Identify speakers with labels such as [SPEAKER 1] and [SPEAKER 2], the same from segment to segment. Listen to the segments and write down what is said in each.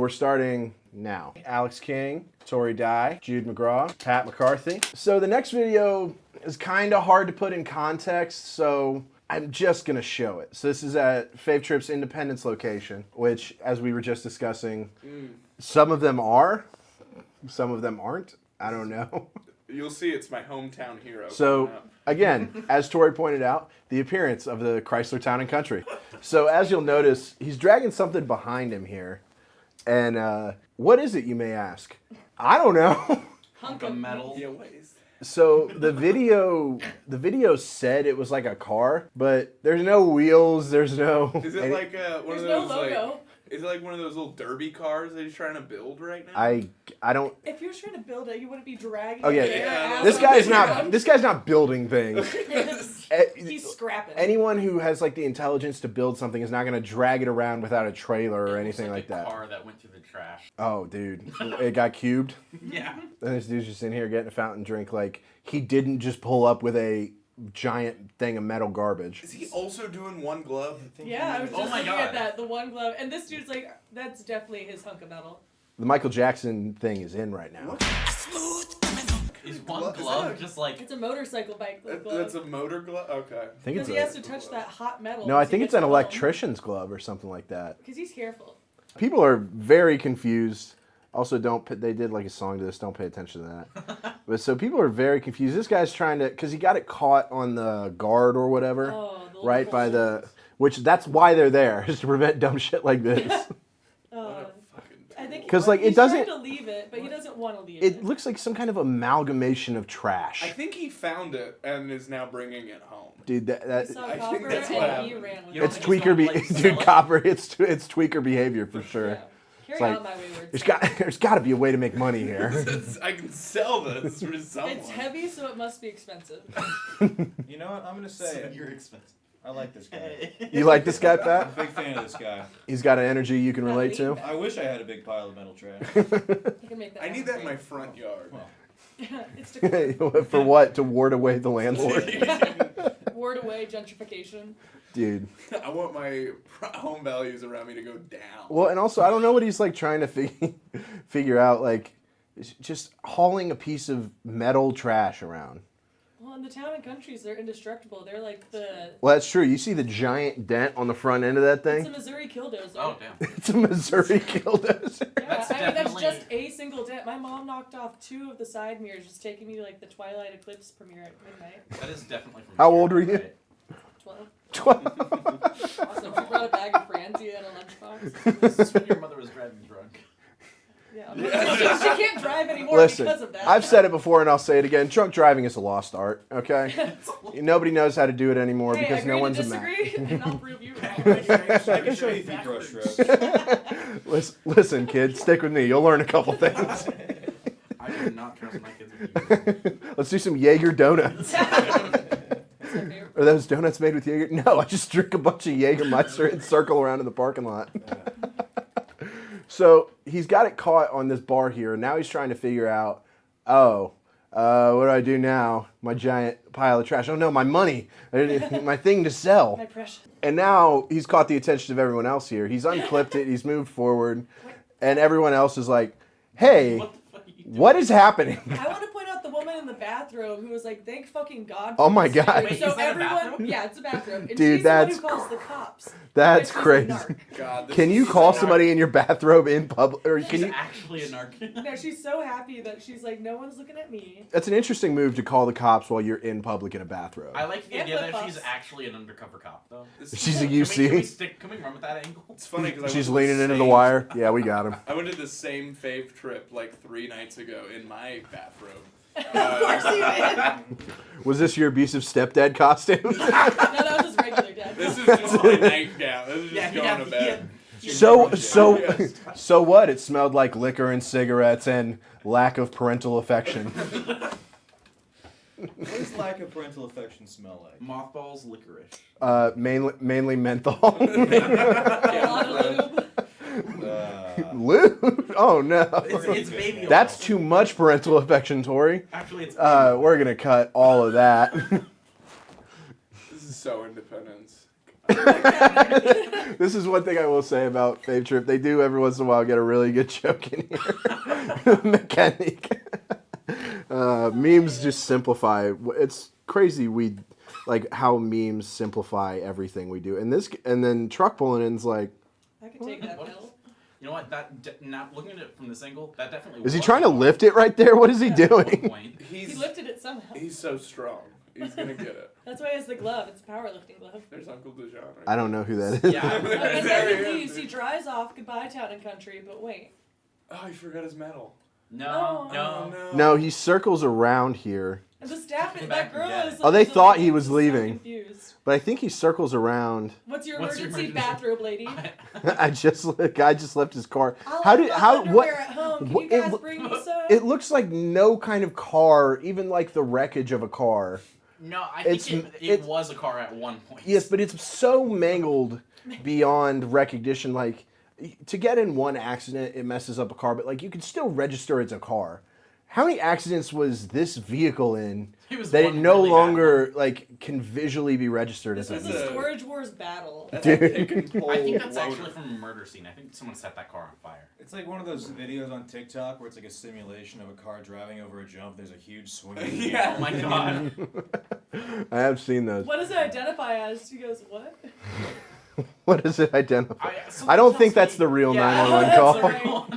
[SPEAKER 1] We're starting now. Alex King, Tori Dye, Jude McGraw, Pat McCarthy. So the next video is kind of hard to put in context, so I'm just gonna show it. So this is at Fave Trip's Independence location, which, as we were just discussing, some of them are, some of them aren't. I don't know.
[SPEAKER 2] You'll see it's my hometown hero.
[SPEAKER 1] So, again, as Tori pointed out, the appearance of the Chrysler Town & Country. So, as you'll notice, he's dragging something behind him here. And what is it, you may ask? I don't know.
[SPEAKER 3] Hunk of metal.
[SPEAKER 2] Yeah, what is that?
[SPEAKER 1] So, the video said it was like a car, but there's no wheels, there's no...
[SPEAKER 2] Is it like one of
[SPEAKER 3] There's
[SPEAKER 2] those,
[SPEAKER 3] no logo.
[SPEAKER 2] like... Is it like one of those little derby cars that he's trying to build right now?
[SPEAKER 1] I don't...
[SPEAKER 3] If you were trying to build it, you wouldn't be dragging
[SPEAKER 1] Oh, yeah.
[SPEAKER 3] it there.
[SPEAKER 1] This guy's not building things.
[SPEAKER 3] He's scrapping.
[SPEAKER 1] Anyone who has like the intelligence to build something is not going to drag it around without a trailer or anything like that.
[SPEAKER 4] A car that went through the trash.
[SPEAKER 1] Oh, dude, it got cubed.
[SPEAKER 4] Yeah.
[SPEAKER 1] And this dude's just in here getting a fountain drink. Like, he didn't just pull up with a giant thing of metal garbage.
[SPEAKER 2] Is he also doing one glove?
[SPEAKER 3] Yeah, I was just
[SPEAKER 4] Oh my
[SPEAKER 3] looking
[SPEAKER 4] God.
[SPEAKER 3] at that, the one glove. And this dude's like, that's definitely his hunk of metal.
[SPEAKER 1] The Michael Jackson thing is in right now.
[SPEAKER 4] Is one glove just like...
[SPEAKER 3] It's a motorcycle bike glove.
[SPEAKER 2] That's a motor glove? Okay.
[SPEAKER 1] I think
[SPEAKER 3] Because
[SPEAKER 1] it's
[SPEAKER 3] he has to touch that hot metal.
[SPEAKER 1] no, I think it's an electrician's glove or something like that.
[SPEAKER 3] Because he's careful.
[SPEAKER 1] People are very confused. Also, they did like a song to this, don't pay attention to that. But so people are very confused. This guy's trying to, because he got it caught on the guard or whatever, right by the, which that's why they're there, is to prevent dumb shit like this.
[SPEAKER 3] I think
[SPEAKER 1] 'Cause, like, it
[SPEAKER 3] he's
[SPEAKER 1] doesn't-
[SPEAKER 3] trying to leave it, but he doesn't want to leave
[SPEAKER 1] It looks like some kind of amalgamation of trash.
[SPEAKER 2] I think he found it and is now bringing it home.
[SPEAKER 1] Dude,
[SPEAKER 3] He
[SPEAKER 1] that
[SPEAKER 3] saw
[SPEAKER 2] I
[SPEAKER 3] Copper
[SPEAKER 2] think that's what
[SPEAKER 3] and he
[SPEAKER 2] happened.
[SPEAKER 3] ran with
[SPEAKER 4] You
[SPEAKER 3] it.
[SPEAKER 1] it's
[SPEAKER 4] don't think
[SPEAKER 1] tweaker,
[SPEAKER 4] he's gonna, like,
[SPEAKER 1] dude,
[SPEAKER 4] sell it?
[SPEAKER 1] Copper. It's tweaker behavior for sure.
[SPEAKER 3] Yeah. Carry
[SPEAKER 1] like,
[SPEAKER 3] on my wayward
[SPEAKER 1] There's got to be a way to make money here.
[SPEAKER 2] I can sell this for someone.
[SPEAKER 3] It's heavy, so it must be expensive.
[SPEAKER 5] You know what? I'm gonna say
[SPEAKER 4] You're expensive.
[SPEAKER 5] I like this guy.
[SPEAKER 1] You like this guy,
[SPEAKER 5] I'm a
[SPEAKER 1] Pat?
[SPEAKER 5] big fan of this guy.
[SPEAKER 1] He's got an energy you can relate to.
[SPEAKER 5] I wish I had a big pile of metal trash.
[SPEAKER 3] You can make that
[SPEAKER 2] I need that in my
[SPEAKER 3] great.
[SPEAKER 2] front yard.
[SPEAKER 5] Well,
[SPEAKER 3] It's to
[SPEAKER 1] For what? To ward away the landlord?
[SPEAKER 3] ward away gentrification.
[SPEAKER 1] Dude.
[SPEAKER 2] I want my home values around me to go down.
[SPEAKER 1] Well, and also, I don't know what he's like trying to figure out. Like, just hauling a piece of metal trash around.
[SPEAKER 3] Well, in the town and countries, they're indestructible. They're like the...
[SPEAKER 1] Well, that's true. You see the giant dent on the front end of that
[SPEAKER 3] It's a
[SPEAKER 1] thing?
[SPEAKER 3] Missouri killdozer.
[SPEAKER 4] Oh, damn.
[SPEAKER 1] It's a Missouri killdozer.
[SPEAKER 3] Yeah,
[SPEAKER 4] That's
[SPEAKER 3] that's
[SPEAKER 4] definitely-
[SPEAKER 3] just a single dent. My mom knocked off 2 of the side mirrors, just taking me to like the Twilight Eclipse premiere at midnight.
[SPEAKER 4] That is definitely from
[SPEAKER 1] How
[SPEAKER 4] here,
[SPEAKER 1] old were you?
[SPEAKER 4] right?
[SPEAKER 3] 12.
[SPEAKER 1] 12.
[SPEAKER 3] Awesome. She brought a bag of Franzi and a lunchbox.
[SPEAKER 4] This is when your mother was driving drunk.
[SPEAKER 3] Yeah. She can't drive anymore
[SPEAKER 1] Listen,
[SPEAKER 3] because of that.
[SPEAKER 1] I've said it before and I'll say it again. Drunk driving is a lost art, okay? Nobody knows how to do it anymore
[SPEAKER 3] Hey,
[SPEAKER 1] because
[SPEAKER 3] agree
[SPEAKER 1] no one's
[SPEAKER 3] to
[SPEAKER 1] a Mac.
[SPEAKER 3] disagree, and I'll prove you wrong.
[SPEAKER 5] I can show you feet brush strokes.
[SPEAKER 1] Listen, kid, stick with me. You'll learn a couple things.
[SPEAKER 4] I do not trust my kids with you.
[SPEAKER 1] Let's do some Jaeger donuts.
[SPEAKER 3] That's my favorite.
[SPEAKER 1] Are those donuts made with Jaeger? No, I just drink a bunch of Jägermeister and circle around in the parking lot. So he's got it caught on this bar here, and now he's trying to figure out, what do I do now? My giant pile of trash. Oh no, my money, my thing to sell.
[SPEAKER 3] My precious.
[SPEAKER 1] And now he's caught the attention of everyone else here. He's unclipped it, he's moved forward, and everyone else is like, hey,
[SPEAKER 4] What the fuck are you doing?
[SPEAKER 1] what is happening?
[SPEAKER 3] I want to point out the woman in the bathrobe who was like, "Thank fucking God."
[SPEAKER 1] Oh
[SPEAKER 3] for
[SPEAKER 1] my
[SPEAKER 3] this
[SPEAKER 1] God.
[SPEAKER 3] video."
[SPEAKER 4] Wait,
[SPEAKER 3] So
[SPEAKER 4] is that a
[SPEAKER 3] everyone,
[SPEAKER 4] bathrobe?
[SPEAKER 3] yeah, it's a bathrobe. And
[SPEAKER 1] Dude,
[SPEAKER 3] she's
[SPEAKER 1] that's
[SPEAKER 3] the one who calls the cops.
[SPEAKER 1] That's
[SPEAKER 3] Because she's a
[SPEAKER 1] crazy.
[SPEAKER 3] narc.
[SPEAKER 2] God, this
[SPEAKER 1] Can you
[SPEAKER 2] is
[SPEAKER 1] call
[SPEAKER 2] so
[SPEAKER 1] somebody in your bathrobe in public? Or
[SPEAKER 4] She's
[SPEAKER 1] can you?
[SPEAKER 4] actually a narc.
[SPEAKER 3] No, she's so happy that she's like, no one's looking at me.
[SPEAKER 1] That's an interesting move to call the cops while you're in public in a bathrobe.
[SPEAKER 4] I like the
[SPEAKER 3] And
[SPEAKER 4] idea that
[SPEAKER 3] flip-flops.
[SPEAKER 4] she's actually an undercover cop, though.
[SPEAKER 2] This is-
[SPEAKER 1] She's a
[SPEAKER 4] Can we
[SPEAKER 1] UC.
[SPEAKER 4] can we run with that angle?
[SPEAKER 2] It's funny because
[SPEAKER 1] She's leaning into the wire. Yeah, we got him.
[SPEAKER 2] I went to the same Fave trip like 3 nights ago in my bathrobe.
[SPEAKER 3] Of course you did.
[SPEAKER 1] Was this your abusive stepdad costume?
[SPEAKER 3] No, that was his regular dad.
[SPEAKER 2] This is just my nightgown. This is just
[SPEAKER 4] he
[SPEAKER 2] going
[SPEAKER 4] had-
[SPEAKER 2] to
[SPEAKER 4] he
[SPEAKER 2] bed.
[SPEAKER 1] So what? It smelled like liquor and cigarettes and lack of parental affection.
[SPEAKER 5] What does lack of parental affection smell like?
[SPEAKER 4] Mothballs, licorice.
[SPEAKER 1] Mainly menthol.
[SPEAKER 3] A lot of lube.
[SPEAKER 1] Lube? Oh no.
[SPEAKER 4] It's baby oil.
[SPEAKER 1] That's too much parental affection, Tori.
[SPEAKER 4] Actually, it's
[SPEAKER 1] We're gonna cut all of that.
[SPEAKER 2] This is so Independence.
[SPEAKER 1] This is one thing I will say about Fave Trip. They do every once in a while get a really good joke in here. Mechanic. Memes just simplify. It's crazy like how memes simplify everything we do. And then truck pulling in's like,
[SPEAKER 3] I could take that
[SPEAKER 4] What?
[SPEAKER 3] pill.
[SPEAKER 4] You know what? Not looking at it from this angle, that definitely.
[SPEAKER 1] is he
[SPEAKER 4] was
[SPEAKER 1] trying to
[SPEAKER 4] a car
[SPEAKER 1] lift it right there? What is he
[SPEAKER 3] Yeah.
[SPEAKER 4] at one
[SPEAKER 1] doing?
[SPEAKER 4] point.
[SPEAKER 3] He
[SPEAKER 2] He's
[SPEAKER 3] lifted it somehow.
[SPEAKER 2] he's so strong. He's gonna get it.
[SPEAKER 3] That's why he has the glove. It's a powerlifting glove.
[SPEAKER 2] There's Uncle Dejan. Right
[SPEAKER 1] I don't know who that is.
[SPEAKER 4] Yeah.
[SPEAKER 3] And
[SPEAKER 2] There
[SPEAKER 3] then
[SPEAKER 2] he
[SPEAKER 3] he
[SPEAKER 2] is,
[SPEAKER 3] leaves.
[SPEAKER 2] dude.
[SPEAKER 3] He drives off. Goodbye, town and country. But wait.
[SPEAKER 2] Oh, he forgot his medal.
[SPEAKER 4] No,
[SPEAKER 3] Oh.
[SPEAKER 4] no.
[SPEAKER 2] Oh,
[SPEAKER 1] No, he circles around here.
[SPEAKER 3] And the staff,
[SPEAKER 4] Come
[SPEAKER 3] that
[SPEAKER 4] back
[SPEAKER 3] girl
[SPEAKER 4] and get
[SPEAKER 3] is.
[SPEAKER 4] it.
[SPEAKER 1] Oh, they thought he was
[SPEAKER 3] so
[SPEAKER 1] leaving.
[SPEAKER 3] confused.
[SPEAKER 1] But I think he circles around.
[SPEAKER 3] What's your
[SPEAKER 4] What's your
[SPEAKER 3] emergency
[SPEAKER 4] emergency?
[SPEAKER 3] bathrobe, lady?
[SPEAKER 1] Guy just left his car.
[SPEAKER 3] I'll
[SPEAKER 1] How
[SPEAKER 3] have
[SPEAKER 1] did
[SPEAKER 3] my
[SPEAKER 1] how
[SPEAKER 3] underwear
[SPEAKER 1] what?
[SPEAKER 3] at home. Can
[SPEAKER 1] what-
[SPEAKER 3] you
[SPEAKER 1] it
[SPEAKER 3] guys
[SPEAKER 1] lo-
[SPEAKER 3] bring me some?
[SPEAKER 1] It looks like no kind of car, even like the wreckage of a car.
[SPEAKER 4] No, I
[SPEAKER 1] It's-
[SPEAKER 4] think it
[SPEAKER 1] it's-
[SPEAKER 4] was a car at one point.
[SPEAKER 1] Yes, but it's so mangled beyond recognition. Like, to get in one accident, it messes up a car, but like you can still register it's a car. How many accidents was this vehicle in
[SPEAKER 4] It was
[SPEAKER 1] that it
[SPEAKER 4] one
[SPEAKER 1] no
[SPEAKER 4] really bad
[SPEAKER 1] longer like can visually be registered
[SPEAKER 3] This
[SPEAKER 1] as
[SPEAKER 3] was
[SPEAKER 1] a
[SPEAKER 3] a
[SPEAKER 2] a-
[SPEAKER 3] Storage Wars battle.
[SPEAKER 2] That's
[SPEAKER 1] Dude.
[SPEAKER 2] a pick and pull
[SPEAKER 4] I think that's
[SPEAKER 2] loader.
[SPEAKER 4] actually from a murder scene. I think someone set that car on fire.
[SPEAKER 5] It's like one of those videos on TikTok where it's like a simulation of a car driving over a jump. There's a huge swing.
[SPEAKER 2] Yeah.
[SPEAKER 4] Oh my god.
[SPEAKER 1] I have seen those.
[SPEAKER 3] What does it identify as? He goes, what?
[SPEAKER 1] What does it identify?
[SPEAKER 4] Something
[SPEAKER 1] I don't
[SPEAKER 4] tells
[SPEAKER 1] think that's
[SPEAKER 4] me-
[SPEAKER 1] the real
[SPEAKER 4] Yeah,
[SPEAKER 1] 911
[SPEAKER 3] that's
[SPEAKER 1] call.
[SPEAKER 3] right.
[SPEAKER 4] call.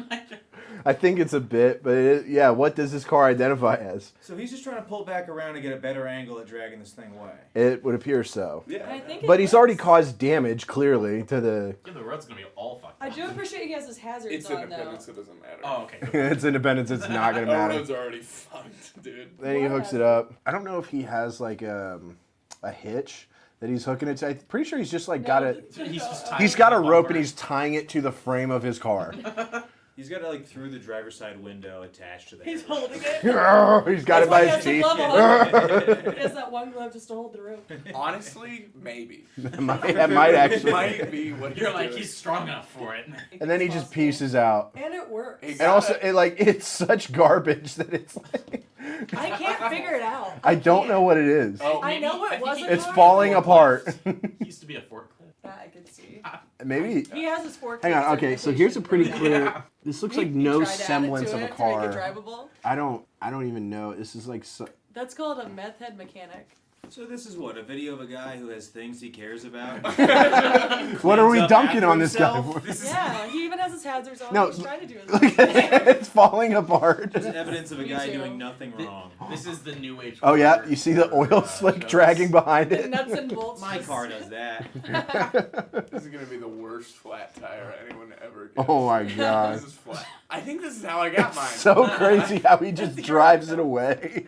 [SPEAKER 1] I think it's a bit, but yeah, what does this car identify as?
[SPEAKER 5] So he's just trying to pull back around and get a better angle at dragging this thing away.
[SPEAKER 1] It would appear so.
[SPEAKER 2] Yeah.
[SPEAKER 3] I think
[SPEAKER 1] But
[SPEAKER 3] it
[SPEAKER 1] he's already
[SPEAKER 3] works.
[SPEAKER 1] caused damage, clearly, to the...
[SPEAKER 4] Yeah, the road's gonna be all fucked
[SPEAKER 3] I
[SPEAKER 4] up.
[SPEAKER 3] do appreciate he has his hazards
[SPEAKER 2] It's
[SPEAKER 3] on, though.
[SPEAKER 2] independence. It doesn't matter.
[SPEAKER 4] Oh, okay.
[SPEAKER 1] It's independence, it's not going to
[SPEAKER 2] Our
[SPEAKER 1] matter.
[SPEAKER 2] road's already fucked, dude.
[SPEAKER 1] Then he hooks it up. I don't know if he has, like, a hitch that he's hooking it to. I'm pretty sure he's just, like, got a...
[SPEAKER 4] He's just tying
[SPEAKER 1] He's
[SPEAKER 4] it
[SPEAKER 1] got
[SPEAKER 4] to
[SPEAKER 1] a
[SPEAKER 4] the
[SPEAKER 1] rope
[SPEAKER 4] bumper.
[SPEAKER 1] and he's tying it to the frame of his car.
[SPEAKER 5] He's got it like through the driver's side window attached to the.
[SPEAKER 3] He's
[SPEAKER 5] handle.
[SPEAKER 3] holding it.
[SPEAKER 1] He's got it
[SPEAKER 3] That's
[SPEAKER 1] by
[SPEAKER 3] why
[SPEAKER 1] his
[SPEAKER 3] he
[SPEAKER 1] teeth.
[SPEAKER 3] has a glove on. He has that one glove just to hold the rope.
[SPEAKER 2] Honestly, maybe.
[SPEAKER 1] That might actually.
[SPEAKER 2] Might be what
[SPEAKER 4] You're like,
[SPEAKER 2] doing.
[SPEAKER 4] he's strong enough for it.
[SPEAKER 1] And then he just pieces out.
[SPEAKER 3] And it works.
[SPEAKER 2] He
[SPEAKER 1] And also, it's such garbage that it's like...
[SPEAKER 3] I can't figure it out.
[SPEAKER 1] I don't
[SPEAKER 3] can't.
[SPEAKER 1] know what it is.
[SPEAKER 2] Oh,
[SPEAKER 3] I know what
[SPEAKER 4] think
[SPEAKER 3] was
[SPEAKER 4] he
[SPEAKER 3] a
[SPEAKER 4] used
[SPEAKER 1] It's
[SPEAKER 3] car.
[SPEAKER 4] to be a
[SPEAKER 1] falling
[SPEAKER 4] forklift.
[SPEAKER 1] apart.
[SPEAKER 4] He used to be a forklift.
[SPEAKER 3] That I could see.
[SPEAKER 1] Maybe...
[SPEAKER 3] He has his fork.
[SPEAKER 1] Hang on, okay, so here's a pretty clear...
[SPEAKER 4] Yeah.
[SPEAKER 1] This looks
[SPEAKER 3] He
[SPEAKER 1] like no
[SPEAKER 3] tried to add it to
[SPEAKER 1] semblance of a
[SPEAKER 3] it to
[SPEAKER 1] car.
[SPEAKER 3] make it drivable.
[SPEAKER 1] I don't even know. This is like...
[SPEAKER 3] That's called a meth head mechanic.
[SPEAKER 5] So this is what, a video of a guy who has things he cares about?
[SPEAKER 1] What are we
[SPEAKER 5] Cleans up
[SPEAKER 1] dunking
[SPEAKER 5] after
[SPEAKER 1] on this guy
[SPEAKER 5] himself?
[SPEAKER 1] for?
[SPEAKER 5] This is
[SPEAKER 3] Yeah, he even has his hazards on.
[SPEAKER 1] No,
[SPEAKER 3] He's trying to do his
[SPEAKER 1] Look at it. It's falling apart.
[SPEAKER 5] evidence of a
[SPEAKER 3] Me
[SPEAKER 5] too.
[SPEAKER 3] too.
[SPEAKER 5] Doing nothing wrong.
[SPEAKER 4] This is the new age.
[SPEAKER 1] Oh yeah,
[SPEAKER 4] car
[SPEAKER 1] you see the
[SPEAKER 4] for,
[SPEAKER 1] oil slick
[SPEAKER 4] shows.
[SPEAKER 1] dragging behind
[SPEAKER 3] The
[SPEAKER 1] it?
[SPEAKER 3] nuts and bolts.
[SPEAKER 5] My
[SPEAKER 3] just-
[SPEAKER 5] car does that.
[SPEAKER 2] This is gonna be the worst flat tire anyone ever gets.
[SPEAKER 1] Oh my god.
[SPEAKER 2] This is flat. I think this is how I got mine.
[SPEAKER 1] So crazy how he just drives it away.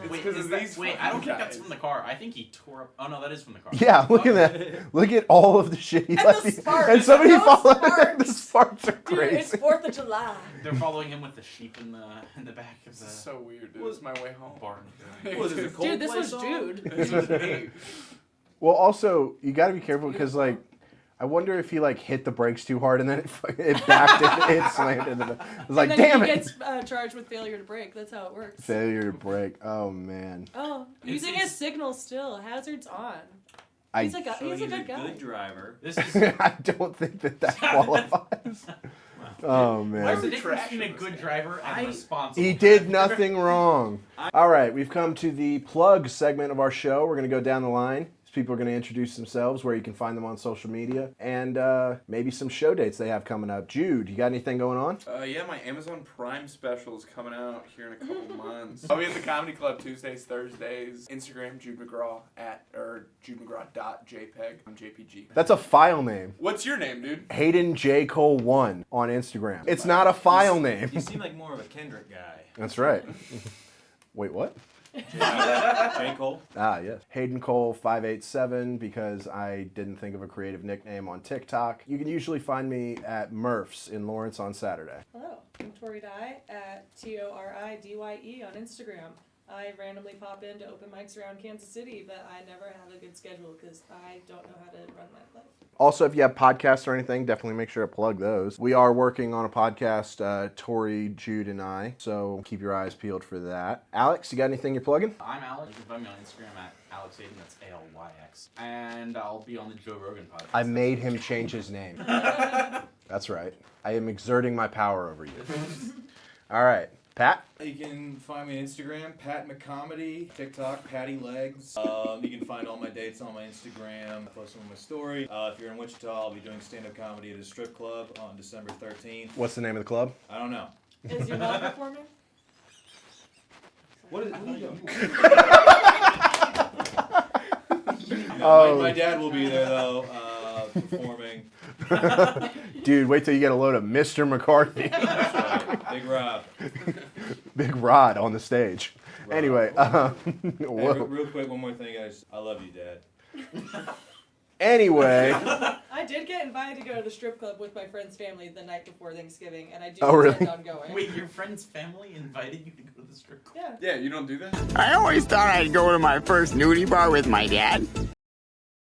[SPEAKER 2] It's
[SPEAKER 4] Wait,
[SPEAKER 2] 'cause
[SPEAKER 4] is
[SPEAKER 2] of
[SPEAKER 4] that,
[SPEAKER 2] these
[SPEAKER 4] wait, I
[SPEAKER 2] fucking
[SPEAKER 4] don't think that's
[SPEAKER 2] guys.
[SPEAKER 4] from the car. I think he tore up. Oh no, that is from the car.
[SPEAKER 1] Yeah, look at that. Look at all of the shit he
[SPEAKER 3] And
[SPEAKER 1] left.
[SPEAKER 3] the sparks.
[SPEAKER 1] And somebody
[SPEAKER 3] Those
[SPEAKER 1] followed.
[SPEAKER 3] sparks.
[SPEAKER 1] The sparks are
[SPEAKER 3] Dude, it's
[SPEAKER 1] crazy.
[SPEAKER 3] 4th of July.
[SPEAKER 4] They're following him with the sheep in the back of
[SPEAKER 2] This
[SPEAKER 4] the
[SPEAKER 2] is so weird, dude. This is my way home.
[SPEAKER 4] barn.
[SPEAKER 5] Was it a
[SPEAKER 3] Dude, this
[SPEAKER 5] Coldplay
[SPEAKER 3] was
[SPEAKER 5] song?
[SPEAKER 3] Jude.
[SPEAKER 2] This was me.
[SPEAKER 1] Well, also you got to be careful because like. I wonder if he like hit the brakes too hard and then it backed it slammed into the. It was like,
[SPEAKER 3] and then
[SPEAKER 1] damn
[SPEAKER 3] he
[SPEAKER 1] it!
[SPEAKER 3] gets charged with failure to brake. That's how it works.
[SPEAKER 1] Failure to brake. Oh man.
[SPEAKER 3] Oh, using his signal still. Hazards on.
[SPEAKER 1] I
[SPEAKER 3] He's a guy.
[SPEAKER 5] So
[SPEAKER 3] He's a
[SPEAKER 5] he's
[SPEAKER 3] good guy.
[SPEAKER 5] good driver.
[SPEAKER 4] This is.
[SPEAKER 1] I don't think that qualifies. Oh
[SPEAKER 4] What's
[SPEAKER 1] man.
[SPEAKER 4] the difference between a good driver and a responsible?
[SPEAKER 1] He did
[SPEAKER 4] driver?
[SPEAKER 1] nothing wrong. All right, we've come to the plug segment of our show. We're going to go down the line. People are going to introduce themselves, where you can find them on social media, and maybe some show dates they have coming up. Jude, you got anything going on?
[SPEAKER 2] Yeah, my Amazon Prime special is coming out here in a couple months. I'll be at the Comedy Club Tuesdays, Thursdays. Instagram, Jude McGraw or JudeMcGraw.jpg. I'm JPG.
[SPEAKER 1] That's a file name.
[SPEAKER 2] What's your name, dude?
[SPEAKER 1] Hayden J. Cole 1 on Instagram. It's not a file name.
[SPEAKER 5] You seem like more of a Kendrick guy.
[SPEAKER 1] That's right. Wait, what?
[SPEAKER 5] J. Cole?
[SPEAKER 1] Ah, yes. Hayden Cole 587 because I didn't think of a creative nickname on TikTok. You can usually find me at Murph's in Lawrence on Saturday.
[SPEAKER 3] Hello, I'm Tori Dye at TORIDYE on Instagram. I randomly pop in to open mics around Kansas City, but I never have a good schedule because I don't know how to run my life.
[SPEAKER 1] Also, if you have podcasts or anything, definitely make sure to plug those. We are working on a podcast, Tori, Jude, and I, so keep your eyes peeled for that. Alex, you got anything you're plugging?
[SPEAKER 4] I'm Alex. You can find me on Instagram at Alex Hayden. That's ALYX. And I'll be on the Joe Rogan podcast.
[SPEAKER 1] I made him change his name. That's right. I am exerting my power over you. All right. Pat?
[SPEAKER 5] You can find me on Instagram, Pat McComedy, TikTok, Patty Legs. You can find all my dates on my Instagram. I post them on my story. If you're in Wichita, I'll be doing stand-up comedy at a strip club on December 13th.
[SPEAKER 1] What's the name of the club?
[SPEAKER 5] I don't know.
[SPEAKER 3] Is your mom performing?
[SPEAKER 5] What are you doing? My dad will be there, though, performing.
[SPEAKER 1] Dude, wait till you get a load of Mr. McCarthy.
[SPEAKER 5] That's right. Big Rob.
[SPEAKER 1] Big Rod on the stage.
[SPEAKER 5] Rob.
[SPEAKER 1] Anyway,
[SPEAKER 5] Hey,
[SPEAKER 1] whoa.
[SPEAKER 5] real quick, one more thing, guys. I love you, Dad.
[SPEAKER 1] Anyway.
[SPEAKER 3] I did get invited to go to the strip club with my friend's family the night before Thanksgiving, and I do
[SPEAKER 1] Oh, really?
[SPEAKER 3] intend on going.
[SPEAKER 4] Wait, your friend's family invited you to go to the strip club?
[SPEAKER 3] Yeah.
[SPEAKER 2] Yeah, you don't do that?
[SPEAKER 6] I always thought I'd go to my first nudie bar with my dad.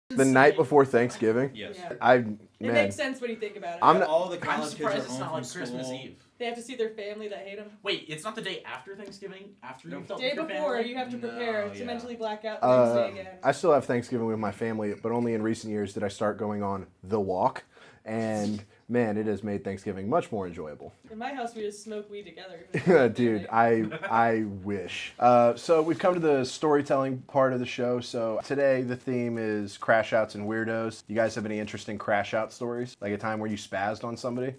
[SPEAKER 1] The night before Thanksgiving?
[SPEAKER 5] Yes.
[SPEAKER 3] Yeah. It
[SPEAKER 1] Man,
[SPEAKER 3] makes sense when you think about it.
[SPEAKER 1] I'm not-
[SPEAKER 5] All the
[SPEAKER 4] I'm
[SPEAKER 5] college kids
[SPEAKER 4] surprised
[SPEAKER 5] are
[SPEAKER 4] it's
[SPEAKER 5] home
[SPEAKER 4] not
[SPEAKER 5] from
[SPEAKER 4] like Christmas
[SPEAKER 5] school.
[SPEAKER 4] Eve.
[SPEAKER 3] They have to see their family that hate them.
[SPEAKER 4] Wait, it's not the day after Thanksgiving? After you felt
[SPEAKER 3] Day
[SPEAKER 4] with your
[SPEAKER 3] before,
[SPEAKER 4] family?
[SPEAKER 3] you have to prepare
[SPEAKER 5] No,
[SPEAKER 3] to
[SPEAKER 5] yeah.
[SPEAKER 3] mentally black out the next day again.
[SPEAKER 1] I still have Thanksgiving with my family, but only in recent years did I start going on the walk. And man, it has made Thanksgiving much more enjoyable.
[SPEAKER 3] In my house, we just smoke weed together.
[SPEAKER 1] Dude, I wish. So we've come to the storytelling part of the show. So today the theme is crash outs and weirdos. You guys have any interesting crash out stories? Like a time where you spazzed on somebody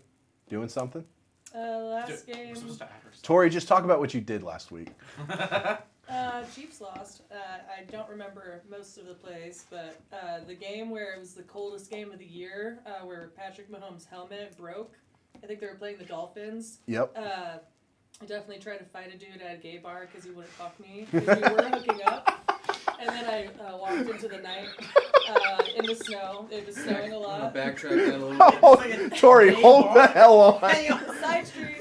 [SPEAKER 1] doing something?
[SPEAKER 3] Last
[SPEAKER 4] Dude,
[SPEAKER 3] game,
[SPEAKER 4] we're supposed to address
[SPEAKER 1] Tori, just talk about what you did last week.
[SPEAKER 3] Chiefs lost. I don't remember most of the plays, but the game where it was the coldest game of the year, where Patrick Mahomes' helmet broke. I think they were playing the Dolphins.
[SPEAKER 1] Yep.
[SPEAKER 3] I definitely tried to fight a dude at a gay bar because he wouldn't fuck me. Because we were hooking up. And then I walked into the night in the snow. It was snowing a
[SPEAKER 2] I'm
[SPEAKER 3] lot.
[SPEAKER 2] gonna backtrack that a little bit.
[SPEAKER 1] Oh, Tori, hold the hell on.
[SPEAKER 3] Side street.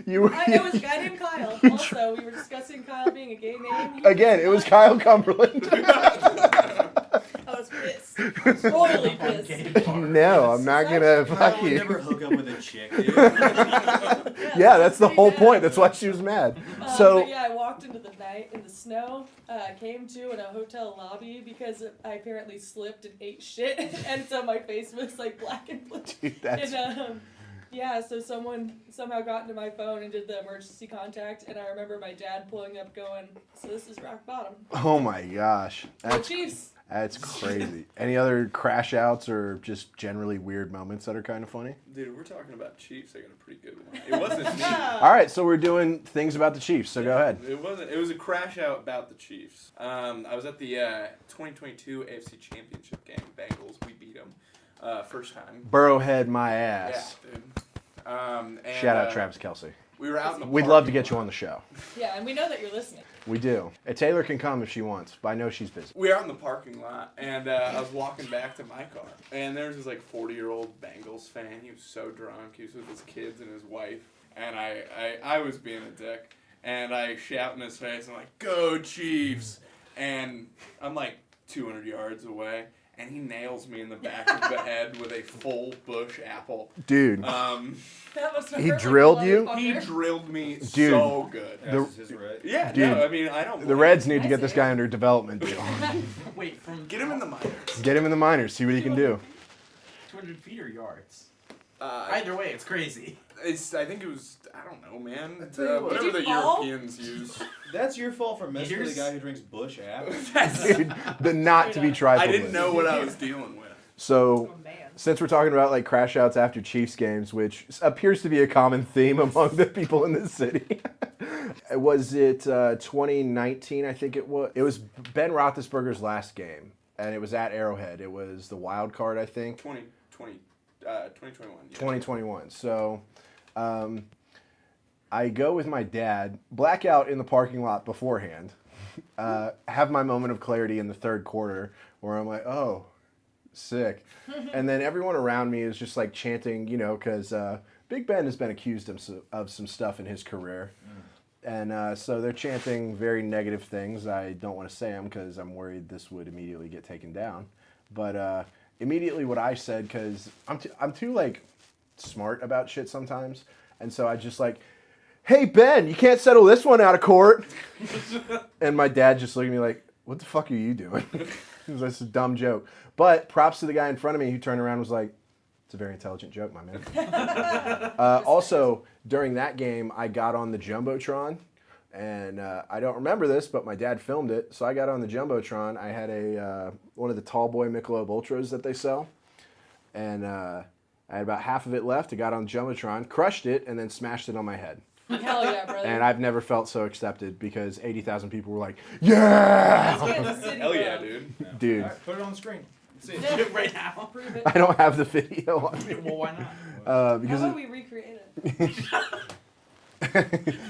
[SPEAKER 1] you were.
[SPEAKER 3] It was a guy named Kyle. Also, we were discussing Kyle being a gay name. He
[SPEAKER 1] Again, it was
[SPEAKER 3] not-
[SPEAKER 1] Kyle Cumberland.
[SPEAKER 3] I was pissed. Royally pissed.
[SPEAKER 1] No, I'm not gonna
[SPEAKER 5] Kyle
[SPEAKER 1] fuck
[SPEAKER 5] would
[SPEAKER 1] you.
[SPEAKER 5] never hook up with a chick, dude.
[SPEAKER 1] Yeah, that's the whole point. That's why she was mad. So,
[SPEAKER 3] But yeah, I walked into the night in the snow. Came to in a hotel lobby because I apparently slipped and ate shit, and so my face was like black and blue.
[SPEAKER 1] dude, that's.
[SPEAKER 3] And yeah, so someone somehow got into my phone and did the emergency contact, and I remember my dad pulling up, going, "So this is rock bottom."
[SPEAKER 1] Oh my gosh,
[SPEAKER 3] The
[SPEAKER 1] that's
[SPEAKER 3] Chiefs.
[SPEAKER 1] crazy. Any other crash outs or just generally weird moments that are kind of funny?
[SPEAKER 2] Dude, we're talking about Chiefs. I got a pretty good one. It wasn't me.
[SPEAKER 1] All right, so we're doing things about the Chiefs. So go ahead.
[SPEAKER 2] It wasn't. It was a crash out about the Chiefs. I was at the 2022 AFC Championship game. Bengals. We beat them. First time.
[SPEAKER 1] Burrowhead my ass.
[SPEAKER 2] Yeah, dude. And,
[SPEAKER 1] Shout out Travis Kelce.
[SPEAKER 2] We were out in the
[SPEAKER 1] We'd love to
[SPEAKER 2] parking
[SPEAKER 1] get you
[SPEAKER 2] lot.
[SPEAKER 1] on the show.
[SPEAKER 3] Yeah, and we know that you're listening.
[SPEAKER 1] We do. Taylor can come if she wants, but I know she's busy.
[SPEAKER 2] We were out in the parking lot, and I was walking back to my car, and there was this like 40-year-old Bengals fan. He was so drunk. He was with his kids and his wife, and I was being a dick, and I shout in his face. I'm like, "Go Chiefs!" And I'm like 200 yards away, and he nails me in the back of the head with a full bush apple.
[SPEAKER 1] Dude,
[SPEAKER 3] That must have
[SPEAKER 1] He
[SPEAKER 3] hurt like a
[SPEAKER 1] drilled you?
[SPEAKER 2] He
[SPEAKER 3] motherfucker.
[SPEAKER 2] drilled me
[SPEAKER 1] Dude.
[SPEAKER 2] so good.
[SPEAKER 5] That's his right.
[SPEAKER 2] Yeah,
[SPEAKER 1] Dude.
[SPEAKER 2] no, I mean, I don't.
[SPEAKER 1] the
[SPEAKER 2] blame
[SPEAKER 1] Reds
[SPEAKER 2] him.
[SPEAKER 1] need to get this guy under development deal.
[SPEAKER 4] Wait, from
[SPEAKER 2] Get him in the minors.
[SPEAKER 1] Get him in the minors, see what he can do.
[SPEAKER 4] 200 feet or yards?
[SPEAKER 2] Uh,
[SPEAKER 4] Either way, it's crazy.
[SPEAKER 2] I think it was. I don't know, man.
[SPEAKER 5] tell you what.
[SPEAKER 2] Whatever
[SPEAKER 3] Did
[SPEAKER 2] the
[SPEAKER 3] you fall?
[SPEAKER 2] Europeans use.
[SPEAKER 5] That's your fault for messing with
[SPEAKER 4] Here's-
[SPEAKER 5] a guy who drinks bush apples.
[SPEAKER 1] Dude, the not to be trifled
[SPEAKER 2] I didn't
[SPEAKER 1] with.
[SPEAKER 2] know what I was dealing with.
[SPEAKER 1] So,
[SPEAKER 3] Oh, man.
[SPEAKER 1] since we're talking about like crash outs after Chiefs games, which appears to be a common theme among the people in this city, was it 2019? I think it was. It was Ben Roethlisberger's last game, and it was at Arrowhead. It was the wild card, I think.
[SPEAKER 2] 2021. Yeah.
[SPEAKER 1] 2021. So, I go with my dad, blackout in the parking lot beforehand, have my moment of clarity in the third quarter where I'm like, oh, sick. And then everyone around me is just like chanting, you know, because Big Ben has been accused of some stuff in his career. And so they're chanting very negative things. I don't want to say them because I'm worried this would immediately get taken down. But immediately what I said, because I'm too like smart about shit sometimes, and so I just like, hey Ben, you can't settle this one out of court. And my dad just looked at me like, what the fuck are you doing? It was just a dumb joke. But props to the guy in front of me who turned around and was like, it's a very intelligent joke, my man. Also, during that game, I got on the Jumbotron. And I don't remember this, but my dad filmed it. So I got on the Jumbotron. I had one of the tall boy Michelob Ultras that they sell. And I had about half of it left. I got on the Jumbotron, crushed it, and then smashed it on my head.
[SPEAKER 3] Hell yeah, brother.
[SPEAKER 1] And I've never felt so accepted because 80,000 people were like, yeah!
[SPEAKER 2] Hell yeah, dude.
[SPEAKER 1] Dude.
[SPEAKER 5] All right, put it on the screen. Let's see it.
[SPEAKER 3] Yeah.
[SPEAKER 4] Right now.
[SPEAKER 3] Prove it.
[SPEAKER 1] I don't have the video on me.
[SPEAKER 4] Well, why not?
[SPEAKER 3] How
[SPEAKER 1] Because
[SPEAKER 3] about we recreate it?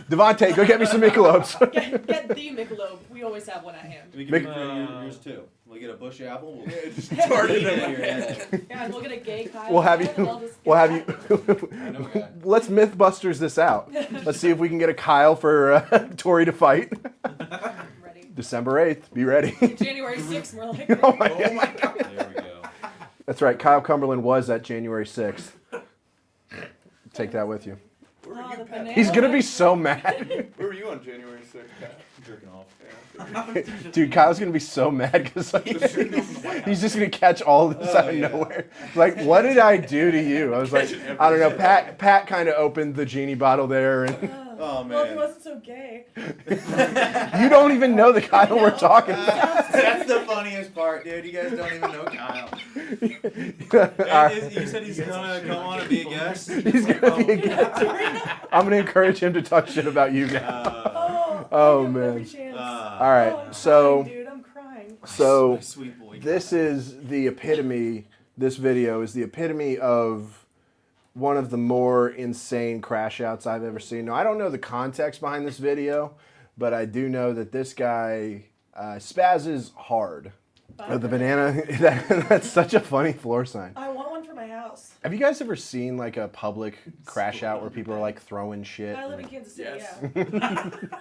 [SPEAKER 1] Devontae, go get me some Michelobs.
[SPEAKER 3] Get the Michelob. We always have one at hand.
[SPEAKER 5] We can
[SPEAKER 1] Mick-
[SPEAKER 5] recreate yours too. We'll get a bush apple. We'll
[SPEAKER 2] Just start it
[SPEAKER 5] in
[SPEAKER 2] in
[SPEAKER 5] your
[SPEAKER 2] my head.
[SPEAKER 5] head.
[SPEAKER 3] Yeah, and we'll get a gay Kyle.
[SPEAKER 1] We'll have
[SPEAKER 3] head, and I'll
[SPEAKER 1] you.
[SPEAKER 3] just
[SPEAKER 1] We'll
[SPEAKER 3] get
[SPEAKER 1] have
[SPEAKER 3] that.
[SPEAKER 1] you.
[SPEAKER 5] I know a guy.
[SPEAKER 1] Let's Mythbusters this out. Let's see if we can get a Kyle for Tori to fight.
[SPEAKER 3] I'm ready.
[SPEAKER 1] December 8th. Be ready.
[SPEAKER 3] January 6th, more like.
[SPEAKER 1] Oh my
[SPEAKER 2] Oh my god.
[SPEAKER 5] There we go.
[SPEAKER 1] That's right. Kyle Cumberland was at January 6th. Take that with you.
[SPEAKER 2] Where were
[SPEAKER 3] Oh,
[SPEAKER 2] you,
[SPEAKER 3] the
[SPEAKER 2] Pat?
[SPEAKER 3] banana.
[SPEAKER 1] He's gonna be so mad.
[SPEAKER 2] Where were you on January 6th, Pat?
[SPEAKER 5] Jerking off.
[SPEAKER 2] Yeah.
[SPEAKER 1] Dude, Kyle's gonna be so mad because like, he's just gonna catch all of this out of
[SPEAKER 5] yeah.
[SPEAKER 1] nowhere. Like, what did I do to you? I was like, I don't know. Pat kind of opened the genie bottle there, and
[SPEAKER 5] Oh
[SPEAKER 3] Well, if he
[SPEAKER 5] man.
[SPEAKER 3] wasn't so gay.
[SPEAKER 1] you don't even know the Kyle we're talking about.
[SPEAKER 5] That's the funniest part, dude. You guys don't even know Kyle. You said he's gonna come on and be a guest.
[SPEAKER 1] He's gonna be a guest. I'm gonna encourage him to talk shit about you now.
[SPEAKER 3] Oh,
[SPEAKER 1] Oh, man.
[SPEAKER 3] Every chance.
[SPEAKER 1] All
[SPEAKER 3] Oh,
[SPEAKER 1] right,
[SPEAKER 3] I'm
[SPEAKER 1] so
[SPEAKER 3] crying, dude, I'm crying.
[SPEAKER 1] so
[SPEAKER 5] Sweet boy.
[SPEAKER 1] this is the epitome. This video is the epitome of one of the more insane crash outs I've ever seen. Now, I don't know the context behind this video, but I do know that this guy spazzes hard. The banana, that's such a funny floor sign.
[SPEAKER 3] I want one for my house.
[SPEAKER 1] Have you guys ever seen like a public crash out where people are like throwing shit?
[SPEAKER 3] I live in Kansas City,
[SPEAKER 2] Yes.
[SPEAKER 3] yeah.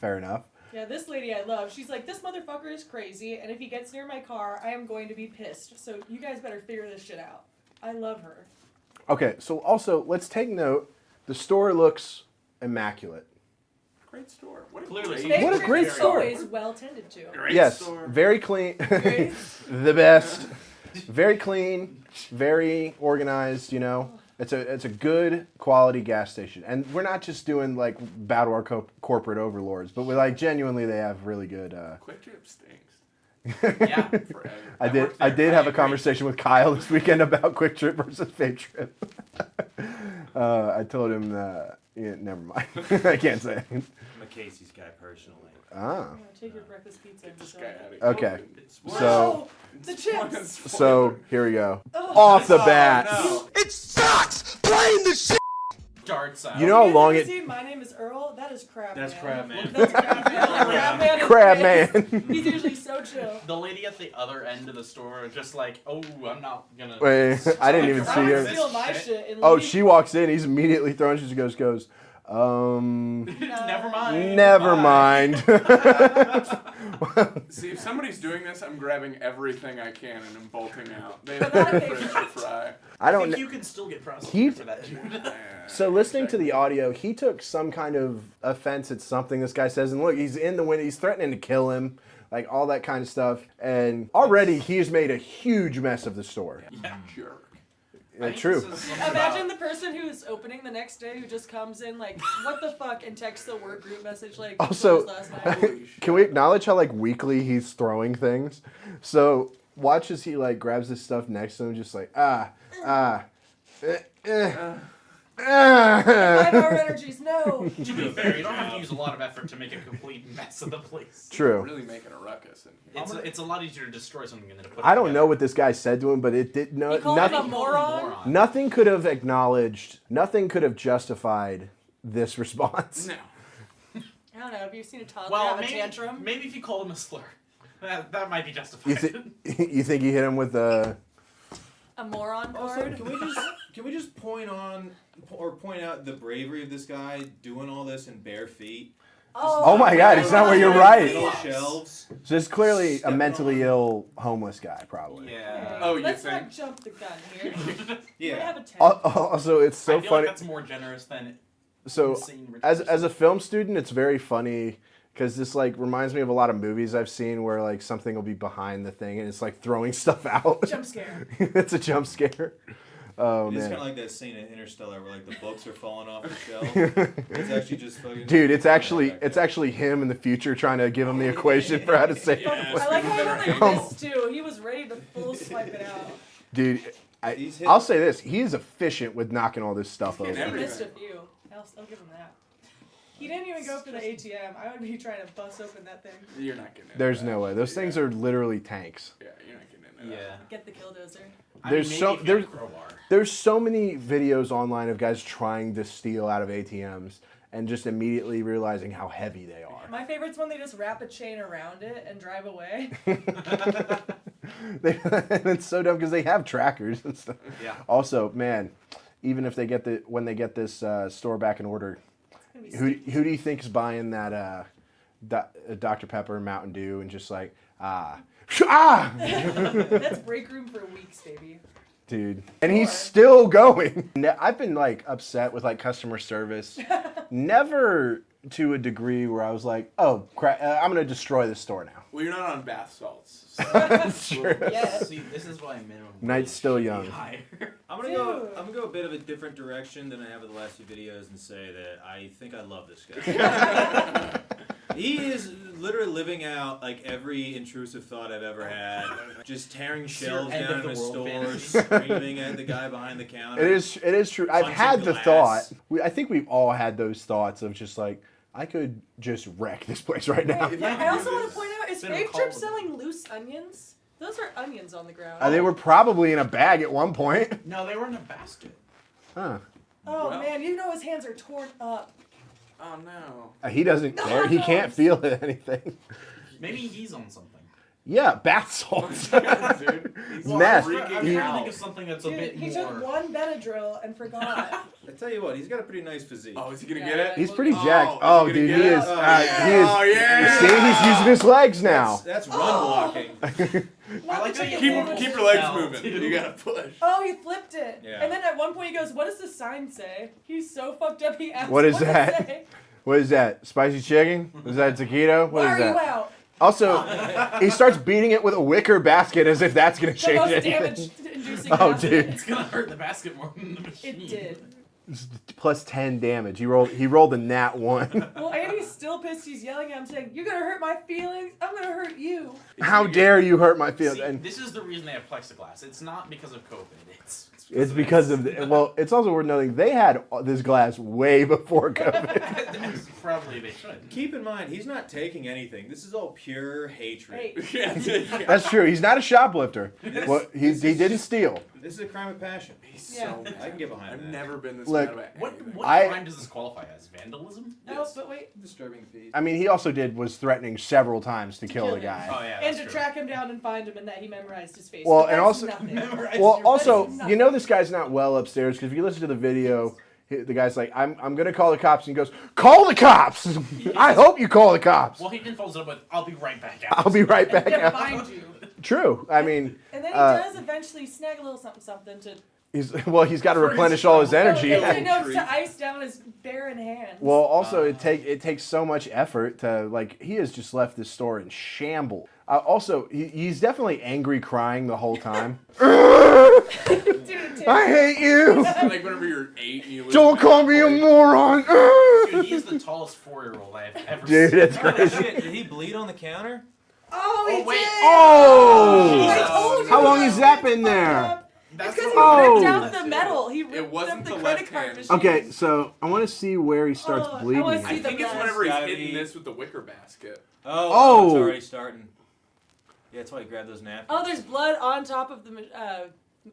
[SPEAKER 1] Fair enough.
[SPEAKER 3] Yeah, this lady I love, she's like, this motherfucker is crazy, and if he gets near my car, I am going to be pissed. So you guys better figure this shit out. I love her.
[SPEAKER 1] Okay, so also let's take note. The store looks immaculate.
[SPEAKER 2] Great store. What a
[SPEAKER 4] Clearly.
[SPEAKER 2] great
[SPEAKER 1] What a
[SPEAKER 3] Favorite
[SPEAKER 1] great
[SPEAKER 3] is
[SPEAKER 1] store.
[SPEAKER 3] always well tended to.
[SPEAKER 2] Great
[SPEAKER 1] Yes,
[SPEAKER 2] store.
[SPEAKER 1] very clean.
[SPEAKER 3] Great.
[SPEAKER 1] The best. Very clean, very organized, you know. It's a good quality gas station. And we're not just doing like battle our corporate overlords, but we like genuinely they have really good
[SPEAKER 2] Quick Trip stinks.
[SPEAKER 4] Yeah.
[SPEAKER 2] Forever.
[SPEAKER 1] I
[SPEAKER 4] worked
[SPEAKER 1] did
[SPEAKER 4] there.
[SPEAKER 1] have
[SPEAKER 4] I
[SPEAKER 1] a
[SPEAKER 4] agree.
[SPEAKER 1] conversation with Kyle this weekend about Quick Trip versus Fake Trip. I told him yeah, never mind. I can't say.
[SPEAKER 5] I'm a Casey's guy personally.
[SPEAKER 1] Ah.
[SPEAKER 3] Take your breakfast pizza and
[SPEAKER 2] This
[SPEAKER 3] just
[SPEAKER 2] guy
[SPEAKER 3] go.
[SPEAKER 2] had it.
[SPEAKER 1] Okay.
[SPEAKER 2] It's
[SPEAKER 1] So-
[SPEAKER 3] The chips!
[SPEAKER 1] So here we go.
[SPEAKER 3] Oh.
[SPEAKER 1] Off the bat.
[SPEAKER 2] No.
[SPEAKER 4] Darts out.
[SPEAKER 1] You know how
[SPEAKER 3] You guys
[SPEAKER 1] long
[SPEAKER 3] ever
[SPEAKER 1] it.
[SPEAKER 3] seen My Name is Earl? That is crap.
[SPEAKER 5] That's crap, man.
[SPEAKER 3] That's crap, man. Crab man. is
[SPEAKER 1] Crab
[SPEAKER 3] great.
[SPEAKER 1] man.
[SPEAKER 3] He's usually so chill.
[SPEAKER 4] The lady at the other end of the store, just like, oh, I'm not gonna.
[SPEAKER 1] Wait, I didn't even
[SPEAKER 3] I
[SPEAKER 1] see
[SPEAKER 3] would
[SPEAKER 1] her.
[SPEAKER 3] steal my shit and
[SPEAKER 1] Oh,
[SPEAKER 3] leave.
[SPEAKER 1] she walks in. He's immediately throwing. She goes,
[SPEAKER 4] Never mind.
[SPEAKER 1] never
[SPEAKER 4] Bye.
[SPEAKER 1] mind.
[SPEAKER 2] See, if somebody's doing this, I'm grabbing everything I can and I'm bolting out. They
[SPEAKER 3] But
[SPEAKER 2] have
[SPEAKER 3] not
[SPEAKER 2] no
[SPEAKER 3] a
[SPEAKER 2] fish to fry.
[SPEAKER 1] I
[SPEAKER 4] I
[SPEAKER 1] don't.
[SPEAKER 4] think
[SPEAKER 1] kn-
[SPEAKER 4] you can still get
[SPEAKER 1] He-
[SPEAKER 4] prosecuted for that, dude.
[SPEAKER 2] Yeah,
[SPEAKER 1] So listening to the audio, he took some kind of offense at something this guy says, and look, he's in the window. He's threatening to kill him, like all that kind of stuff. And already he's made a huge mess of the store.
[SPEAKER 2] jerk.
[SPEAKER 4] I think
[SPEAKER 1] True.
[SPEAKER 4] this is something
[SPEAKER 3] Imagine
[SPEAKER 4] about-
[SPEAKER 3] the person who's opening the next day who just comes in like, what the fuck, and texts the work group message like,
[SPEAKER 1] Also-
[SPEAKER 3] "What was last night?"
[SPEAKER 1] Can we acknowledge how like weekly he's throwing things? So watch as he like grabs this stuff next to him, just like eh,
[SPEAKER 3] 5-hour energies, no.
[SPEAKER 4] To be fair, you don't have to use a lot of effort to make a complete mess of the place.
[SPEAKER 1] True.
[SPEAKER 2] Really making a ruckus in here.
[SPEAKER 4] It's a lot easier to destroy something than to put it
[SPEAKER 1] I don't
[SPEAKER 4] together.
[SPEAKER 1] know what this guy said to him, but it did
[SPEAKER 3] He
[SPEAKER 1] no
[SPEAKER 3] called him a
[SPEAKER 1] nothing.
[SPEAKER 3] moron?
[SPEAKER 1] Nothing could have acknowledged. Nothing could have justified this response.
[SPEAKER 2] No.
[SPEAKER 3] I don't know. Have you seen a toddler
[SPEAKER 4] Well,
[SPEAKER 3] have a
[SPEAKER 4] maybe,
[SPEAKER 3] tantrum?
[SPEAKER 4] maybe if you called him a slur, that might be
[SPEAKER 1] You
[SPEAKER 4] justified.
[SPEAKER 1] think you think he hit him with a
[SPEAKER 3] A moron
[SPEAKER 5] Also,
[SPEAKER 3] card.
[SPEAKER 5] can we just point out the bravery of this guy doing all this in bare feet?
[SPEAKER 1] Oh my God, it's not where you're right.
[SPEAKER 5] Middle shelves.
[SPEAKER 1] So it's clearly a
[SPEAKER 5] Stepping
[SPEAKER 1] mentally
[SPEAKER 5] on-
[SPEAKER 1] ill homeless guy, probably.
[SPEAKER 4] Yeah.
[SPEAKER 2] Oh, you
[SPEAKER 3] Let's
[SPEAKER 2] think?
[SPEAKER 3] not jump the gun here. We
[SPEAKER 5] Yeah.
[SPEAKER 3] have a 10.
[SPEAKER 1] Also, it's so
[SPEAKER 4] I feel
[SPEAKER 1] funny.
[SPEAKER 4] like that's more generous than
[SPEAKER 1] So,
[SPEAKER 4] insane rich
[SPEAKER 1] as
[SPEAKER 4] person.
[SPEAKER 1] a film student, it's very funny because this like reminds me of a lot of movies I've seen where like something will be behind the thing and it's like throwing stuff out.
[SPEAKER 3] Jump scare.
[SPEAKER 1] It's a jump scare. Oh
[SPEAKER 5] It's
[SPEAKER 1] man.
[SPEAKER 5] kind of like that scene in Interstellar where like the books are falling off the shelf. It's actually just fucking.
[SPEAKER 1] Dude, it's actually him in the future trying to give him the equation for how to save.
[SPEAKER 2] Yeah.
[SPEAKER 3] I like how he
[SPEAKER 1] Come
[SPEAKER 3] missed too. He was ready to full swipe it out.
[SPEAKER 1] Dude,
[SPEAKER 5] He's hit-
[SPEAKER 1] I'll say this: he is efficient with knocking all this stuff
[SPEAKER 3] He
[SPEAKER 1] over.
[SPEAKER 2] Everything.
[SPEAKER 3] missed a few. I'll give him that. He didn't even go for the ATM. I would be trying to bust open that thing.
[SPEAKER 2] You're not getting into
[SPEAKER 1] There's
[SPEAKER 2] that.
[SPEAKER 1] no way. Those things are literally tanks.
[SPEAKER 2] Yeah, you're not getting into that.
[SPEAKER 4] Yeah.
[SPEAKER 3] Get the killdozer.
[SPEAKER 1] There's
[SPEAKER 4] maybe
[SPEAKER 1] so-
[SPEAKER 4] if you had a
[SPEAKER 1] there's-
[SPEAKER 4] crowbar.
[SPEAKER 1] There's so many videos online of guys trying to steal out of ATMs and just immediately realizing how heavy they are.
[SPEAKER 3] My favorite's when they just wrap a chain around it and drive away.
[SPEAKER 1] And it's so dumb because they have trackers and stuff.
[SPEAKER 4] Yeah.
[SPEAKER 1] Also, man, even if they get when they get this store back in order,
[SPEAKER 3] It's gonna be
[SPEAKER 1] who do you think is buying that Dr. Pepper and Mountain Dew and just like
[SPEAKER 3] That's break room for weeks, baby.
[SPEAKER 1] dude, and he's still going. I've been like upset with like customer service, never to a degree where I was like, oh crap, I'm gonna destroy this store now.
[SPEAKER 2] Well, you're not on bath salts. So.
[SPEAKER 1] That's true.
[SPEAKER 3] Yeah.
[SPEAKER 4] See, this is why minimum.
[SPEAKER 1] Night's
[SPEAKER 4] wage
[SPEAKER 1] still
[SPEAKER 4] should be
[SPEAKER 1] young.
[SPEAKER 4] higher.
[SPEAKER 5] I'm gonna go a bit of a different direction than I have with the last few videos and say that I think I love this guy. He is literally living out like every intrusive thought I've ever had. Just tearing
[SPEAKER 4] your
[SPEAKER 5] shelves
[SPEAKER 4] end
[SPEAKER 5] down
[SPEAKER 4] of
[SPEAKER 5] in a
[SPEAKER 4] the world
[SPEAKER 5] store,
[SPEAKER 4] fantasy.
[SPEAKER 5] screaming at the guy behind the counter.
[SPEAKER 1] It is true. I've
[SPEAKER 5] Punching
[SPEAKER 1] had the
[SPEAKER 5] glass.
[SPEAKER 1] thought. I think we've all had those thoughts of just like, I could just wreck this place right now.
[SPEAKER 2] If
[SPEAKER 3] Yeah,
[SPEAKER 2] you
[SPEAKER 3] I
[SPEAKER 2] do
[SPEAKER 3] also want
[SPEAKER 2] this-
[SPEAKER 3] to point out, is
[SPEAKER 4] Been a
[SPEAKER 3] Fave
[SPEAKER 4] call
[SPEAKER 3] Trip
[SPEAKER 4] with-
[SPEAKER 3] selling loose onions? Those are onions on the ground.
[SPEAKER 1] They were probably in a bag at one point.
[SPEAKER 4] No, they were in a basket.
[SPEAKER 1] Huh.
[SPEAKER 3] Oh
[SPEAKER 2] Well-
[SPEAKER 3] man, you know his hands are torn up.
[SPEAKER 2] Oh no.
[SPEAKER 1] He doesn't
[SPEAKER 3] No,
[SPEAKER 1] care. He
[SPEAKER 3] no.
[SPEAKER 1] can't feel anything.
[SPEAKER 4] Maybe he's on something.
[SPEAKER 1] Yeah, bath salts.
[SPEAKER 2] Dude, he's
[SPEAKER 1] Meth.
[SPEAKER 4] I'm
[SPEAKER 2] freaking
[SPEAKER 4] trying to
[SPEAKER 2] out.
[SPEAKER 4] think of something that's a
[SPEAKER 3] Dude,
[SPEAKER 4] bit
[SPEAKER 3] he
[SPEAKER 4] more.
[SPEAKER 3] took one Benadryl and forgot.
[SPEAKER 5] I tell you what, he's got a pretty nice physique.
[SPEAKER 2] Oh, is he gonna
[SPEAKER 3] Yeah.
[SPEAKER 2] get it?
[SPEAKER 1] He's pretty
[SPEAKER 3] Oh,
[SPEAKER 1] jacked.
[SPEAKER 2] is
[SPEAKER 1] Oh,
[SPEAKER 2] he
[SPEAKER 1] dude,
[SPEAKER 2] gonna
[SPEAKER 1] he
[SPEAKER 2] get
[SPEAKER 1] is.
[SPEAKER 2] it?
[SPEAKER 1] He is.
[SPEAKER 2] Oh yeah.
[SPEAKER 1] See, he's using his legs now.
[SPEAKER 5] That's run blocking.
[SPEAKER 4] I like
[SPEAKER 3] the
[SPEAKER 4] that you
[SPEAKER 3] chicken
[SPEAKER 2] Keep
[SPEAKER 3] sandwich.
[SPEAKER 2] keep your legs
[SPEAKER 4] Hell,
[SPEAKER 2] moving.
[SPEAKER 4] dude.
[SPEAKER 2] You gotta push.
[SPEAKER 3] Oh, he flipped it.
[SPEAKER 5] Yeah.
[SPEAKER 3] And then at one point he goes, "What does the sign say?" He's so fucked up. He asked,
[SPEAKER 1] What is
[SPEAKER 3] does it
[SPEAKER 1] that?
[SPEAKER 3] say?"
[SPEAKER 1] What is that? Spicy chicken? Is that taquito? What
[SPEAKER 3] Why
[SPEAKER 1] is
[SPEAKER 3] are you
[SPEAKER 1] that?
[SPEAKER 3] out?
[SPEAKER 1] Also, he starts beating it with a wicker basket as if that's gonna
[SPEAKER 3] The
[SPEAKER 1] change
[SPEAKER 3] most
[SPEAKER 1] anything.
[SPEAKER 3] damage-inducing.
[SPEAKER 1] Oh,
[SPEAKER 3] basket.
[SPEAKER 1] dude.
[SPEAKER 4] It's gonna hurt the basket more than the machine.
[SPEAKER 3] It did.
[SPEAKER 1] Plus 10 damage. He rolled a nat 1.
[SPEAKER 3] Well, Andy's still pissed. He's yelling at him, saying, "You're gonna hurt my feelings. I'm gonna hurt you."
[SPEAKER 1] How dare you hurt my feelings?
[SPEAKER 4] See,
[SPEAKER 1] And
[SPEAKER 4] this is the reason they have plexiglass. It's not because of COVID.
[SPEAKER 1] it's because of it's also worth noting they had this glass way before COVID.
[SPEAKER 4] Probably they should.
[SPEAKER 5] Keep in mind, he's not taking anything. This is all pure hatred.
[SPEAKER 3] Hey,
[SPEAKER 2] Yeah,
[SPEAKER 1] That's true. He's not a shoplifter. Well, he didn't steal.
[SPEAKER 5] This is a crime of passion.
[SPEAKER 2] He's
[SPEAKER 3] Yeah.
[SPEAKER 2] so
[SPEAKER 5] I can get behind
[SPEAKER 2] I've
[SPEAKER 5] that.
[SPEAKER 2] never been this
[SPEAKER 1] Look,
[SPEAKER 2] mad about
[SPEAKER 4] What
[SPEAKER 2] anything.
[SPEAKER 4] crime does this qualify as? Vandalism?
[SPEAKER 3] no, but wait,
[SPEAKER 5] Disturbing the peace.
[SPEAKER 1] I mean, he also was threatening several times to kill
[SPEAKER 3] kill
[SPEAKER 1] the
[SPEAKER 3] him.
[SPEAKER 1] guy.
[SPEAKER 4] Oh yeah.
[SPEAKER 3] and
[SPEAKER 4] That's
[SPEAKER 3] to
[SPEAKER 4] true.
[SPEAKER 3] track him down and find him, and that he memorized his face.
[SPEAKER 1] Well,
[SPEAKER 3] But
[SPEAKER 1] and
[SPEAKER 3] that's
[SPEAKER 1] also-
[SPEAKER 3] nothing.
[SPEAKER 4] Memorize
[SPEAKER 1] Well,
[SPEAKER 4] your
[SPEAKER 1] also,
[SPEAKER 3] That's
[SPEAKER 1] you know this guy's not well upstairs because if you listen to the video, the guy's like, I'm gonna call the cops, and he goes, "Call the cops! I hope you call the cops.
[SPEAKER 4] Well, he then follows it up with, "I'll be right back out."
[SPEAKER 1] I'll be right back
[SPEAKER 3] He'll
[SPEAKER 1] out."
[SPEAKER 3] find you.
[SPEAKER 1] True. I mean,
[SPEAKER 3] And then he
[SPEAKER 1] Uh,
[SPEAKER 3] does eventually snag a little something to.
[SPEAKER 1] he's got to replenish all his energy.
[SPEAKER 3] Oh, he knows to ice down his barren hands.
[SPEAKER 1] Well, also it takes so much effort to he has just left this store in shambles. Also, he's definitely angry, crying the whole time.
[SPEAKER 3] Dude, it takes-
[SPEAKER 1] I hate you.
[SPEAKER 2] Like whenever you're 8 and you lose
[SPEAKER 1] Don't call me a moron.
[SPEAKER 4] Dude, he's the tallest 4-year-old I've ever
[SPEAKER 1] Dude,
[SPEAKER 4] seen.
[SPEAKER 1] that's
[SPEAKER 5] Oh,
[SPEAKER 1] crazy.
[SPEAKER 5] shit. Did he bleed on the counter?
[SPEAKER 3] Oh, he
[SPEAKER 4] Oh, wait.
[SPEAKER 3] did!
[SPEAKER 1] Oh!
[SPEAKER 3] I told you
[SPEAKER 1] How long
[SPEAKER 3] that
[SPEAKER 1] has that
[SPEAKER 3] was
[SPEAKER 1] been
[SPEAKER 3] fucked
[SPEAKER 1] there?
[SPEAKER 3] up. It's
[SPEAKER 2] That's
[SPEAKER 3] because
[SPEAKER 2] the-
[SPEAKER 3] he
[SPEAKER 1] Oh.
[SPEAKER 3] ripped out the metal. He ripped
[SPEAKER 2] wasn't
[SPEAKER 3] up the
[SPEAKER 2] the
[SPEAKER 3] credit
[SPEAKER 2] left
[SPEAKER 3] card
[SPEAKER 2] hand.
[SPEAKER 3] machine.
[SPEAKER 1] Okay, so I want to see where he starts
[SPEAKER 3] Oh, I
[SPEAKER 1] bleeding.
[SPEAKER 3] wanna
[SPEAKER 2] I
[SPEAKER 3] see the
[SPEAKER 2] think it's
[SPEAKER 3] blast.
[SPEAKER 2] whenever he's
[SPEAKER 5] Gotta
[SPEAKER 2] hitting
[SPEAKER 5] be-
[SPEAKER 2] this with the wicker basket.
[SPEAKER 5] Oh, it's already starting. Yeah, that's why he grabbed those napkins.
[SPEAKER 3] Oh, there's blood on top of the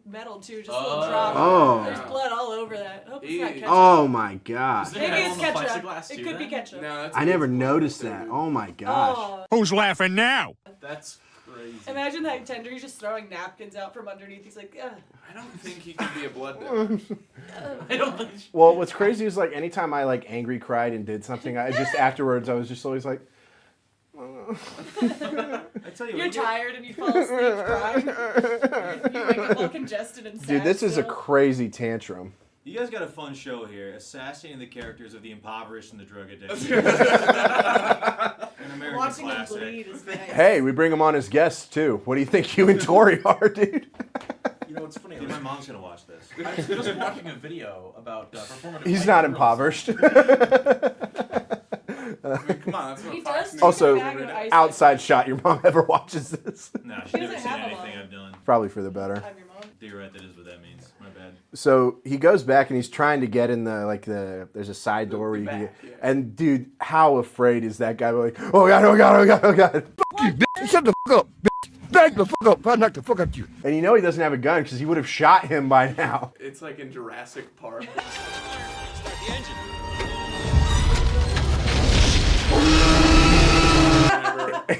[SPEAKER 3] metal too, just a little drop.
[SPEAKER 1] Oh.
[SPEAKER 3] There's blood all over that. I hope it's not
[SPEAKER 2] Ew.
[SPEAKER 3] ketchup.
[SPEAKER 1] Oh my god.
[SPEAKER 4] Is there
[SPEAKER 3] Maybe
[SPEAKER 4] metal
[SPEAKER 3] it's
[SPEAKER 4] on the
[SPEAKER 3] ketchup.
[SPEAKER 4] plexiglass
[SPEAKER 3] It
[SPEAKER 4] too,
[SPEAKER 3] could be
[SPEAKER 4] then?
[SPEAKER 3] ketchup.
[SPEAKER 2] No, that's
[SPEAKER 1] I never
[SPEAKER 2] it's blood
[SPEAKER 1] noticed
[SPEAKER 2] right there,
[SPEAKER 1] that.
[SPEAKER 2] dude.
[SPEAKER 1] Oh my gosh.
[SPEAKER 3] Oh,
[SPEAKER 6] Who's laughing now?
[SPEAKER 4] That's crazy.
[SPEAKER 3] Imagine that tender. He's just throwing napkins out from underneath. He's like, ugh.
[SPEAKER 2] I don't think he can be a blood donor.
[SPEAKER 4] I don't think.
[SPEAKER 1] Well, what's crazy is like anytime I like angry cried and did something, I just afterwards I was just always like,
[SPEAKER 5] I tell you,
[SPEAKER 3] You're tired and you fall asleep crying. You wake up all congested and sad.
[SPEAKER 1] dude, this is a
[SPEAKER 3] still.
[SPEAKER 1] crazy tantrum.
[SPEAKER 5] you guys got a fun show here, assassinating the characters of the impoverished and the drug addicted. An American
[SPEAKER 3] Watching him
[SPEAKER 5] classic.
[SPEAKER 3] bleed is nice.
[SPEAKER 1] Hey, we bring him on as guests too. What do you think you and Tori are, dude?
[SPEAKER 4] You know, it's funny.
[SPEAKER 5] Dude, my mom's gonna watch this.
[SPEAKER 4] I was just watching a video about performative.
[SPEAKER 1] He's
[SPEAKER 4] life
[SPEAKER 1] not
[SPEAKER 4] heroes.
[SPEAKER 1] impoverished.
[SPEAKER 2] I mean, come on, that's what
[SPEAKER 3] He
[SPEAKER 2] Fox
[SPEAKER 3] does
[SPEAKER 2] News
[SPEAKER 3] take
[SPEAKER 1] Also,
[SPEAKER 3] a bag of ice
[SPEAKER 1] outside shot, your mom ever watches this?
[SPEAKER 5] Nah, she's
[SPEAKER 3] He
[SPEAKER 5] never
[SPEAKER 3] doesn't
[SPEAKER 5] seen
[SPEAKER 3] have a
[SPEAKER 5] anything
[SPEAKER 3] mom.
[SPEAKER 5] I've done.
[SPEAKER 1] Probably for the better.
[SPEAKER 3] I'm your mom.
[SPEAKER 5] You're right, that is what that means. My bad.
[SPEAKER 1] So he goes back and he's trying to get in there's a side door where you can get,
[SPEAKER 2] back, yeah.
[SPEAKER 1] and dude, how afraid is that guy? Like, oh god, oh god, oh god, oh god.
[SPEAKER 6] Shut the fuck up, bitch. Back the fuck up. I'll knock the fuck out you.
[SPEAKER 1] And you know he doesn't have a gun because he would have shot him by now.
[SPEAKER 2] It's like in Jurassic Park.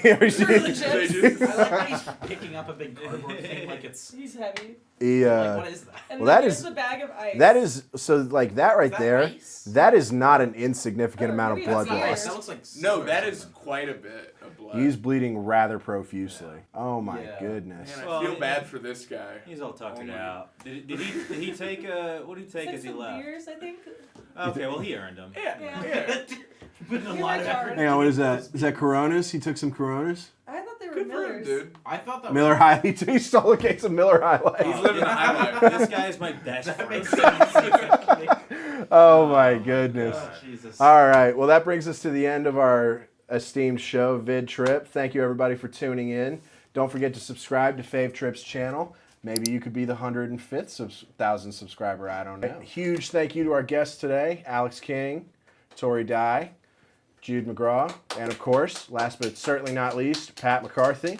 [SPEAKER 1] He,
[SPEAKER 2] They
[SPEAKER 3] Legit.
[SPEAKER 2] just-
[SPEAKER 4] I like how he's picking up a big cardboard thing like it's.
[SPEAKER 3] He's heavy.
[SPEAKER 4] Like, what is that?
[SPEAKER 3] And
[SPEAKER 1] Well,
[SPEAKER 3] then
[SPEAKER 1] that
[SPEAKER 3] there's
[SPEAKER 1] is-
[SPEAKER 3] the bag of ice.
[SPEAKER 1] that is so like that right
[SPEAKER 4] that
[SPEAKER 1] there.
[SPEAKER 4] ice?
[SPEAKER 1] That is not an insignificant
[SPEAKER 3] Oh,
[SPEAKER 1] amount of
[SPEAKER 3] maybe
[SPEAKER 1] blood
[SPEAKER 3] it's not
[SPEAKER 1] loss.
[SPEAKER 3] ice.
[SPEAKER 4] That looks like.
[SPEAKER 2] No,
[SPEAKER 4] or
[SPEAKER 2] that is
[SPEAKER 4] something.
[SPEAKER 2] quite a bit of blood.
[SPEAKER 1] He's bleeding rather profusely. Oh my
[SPEAKER 4] Yeah.
[SPEAKER 1] goodness.
[SPEAKER 2] Man, I
[SPEAKER 5] Well,
[SPEAKER 2] feel
[SPEAKER 5] yeah.
[SPEAKER 2] bad for this guy.
[SPEAKER 5] He's all tucked
[SPEAKER 2] Only-
[SPEAKER 5] it out. Did he take what did he
[SPEAKER 3] It's
[SPEAKER 5] take
[SPEAKER 3] like
[SPEAKER 5] as he
[SPEAKER 3] some
[SPEAKER 5] left?
[SPEAKER 3] beers, I think.
[SPEAKER 5] Okay, well he earned them.
[SPEAKER 2] Yeah,
[SPEAKER 3] Yeah.
[SPEAKER 2] yeah.
[SPEAKER 4] Put in a
[SPEAKER 3] You're
[SPEAKER 4] lot of
[SPEAKER 3] right,
[SPEAKER 4] effort.
[SPEAKER 1] Hang on, what is that? Is that Coronas? He took some Coronas?
[SPEAKER 3] I thought they were
[SPEAKER 2] Good for him,
[SPEAKER 3] Millers.
[SPEAKER 2] dude.
[SPEAKER 4] I thought that
[SPEAKER 1] Miller High. He stole a case of Miller High Life.
[SPEAKER 2] He's living the high life.
[SPEAKER 5] This guy is my best
[SPEAKER 4] That
[SPEAKER 5] friend.
[SPEAKER 4] makes sense.
[SPEAKER 1] Oh my goodness.
[SPEAKER 4] Oh, Jesus.
[SPEAKER 1] All right. Well, that brings us to the end of our esteemed show, Vid Trip. Thank you, everybody, for tuning in. Don't forget to subscribe to Fave Trip's channel. Maybe you could be the 105th thousand subscriber. I don't know. Huge thank you to our guests today, Alex King, Tori Dye, Jude McGraw, and of course, last but certainly not least, Pat McCarthy.